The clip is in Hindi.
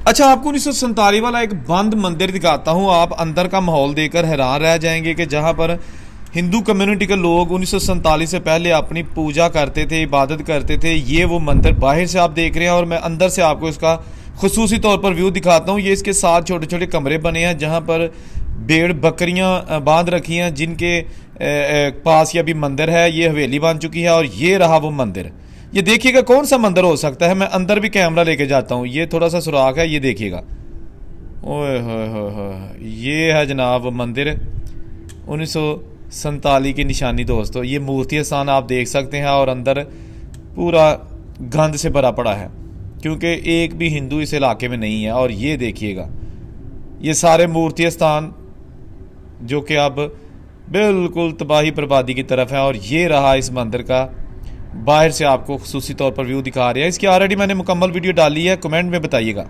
अच्छा, आपको 1947 वाला एक बंद मंदिर दिखाता हूँ। आप अंदर का माहौल देखकर हैरान रह जाएंगे कि जहाँ पर हिंदू कम्युनिटी के लोग 1947 से पहले अपनी पूजा करते थे, इबादत करते थे। ये वो मंदिर बाहर से आप देख रहे हैं और मैं अंदर से आपको इसका खुसूसी तौर पर व्यू दिखाता हूँ। ये इसके साथ छोटे छोटे कमरे बने हैं जहाँ पर भेड़ बकरियाँ बांध रखी हैं, जिनके पास ये अभी मंदिर है। ये हवेली बन चुकी है और ये रहा वो मंदिर। ये देखिएगा कौन सा मंदिर हो सकता है। मैं अंदर भी कैमरा लेके जाता हूँ। ये थोड़ा सा सुराख है, ये देखिएगा। ओए होए होए होए, ये है जनाब मंदिर 1947 की निशानी। दोस्तों, ये मूर्ति स्थान आप देख सकते हैं और अंदर पूरा गंद से भरा पड़ा है क्योंकि एक भी हिंदू इस इलाके में नहीं है। और ये देखिएगा, ये सारे मूर्ति स्थान जो कि अब बिल्कुल तबाही बर्बादी की तरफ है। और ये रहा इस मंदिर का बाहर से आपको खुसूसी तौर पर व्यू दिखा रहे हैं। इसकी ऑलरेडी मैंने मुकम्मल वीडियो डाली है, कमेंट में बताइएगा।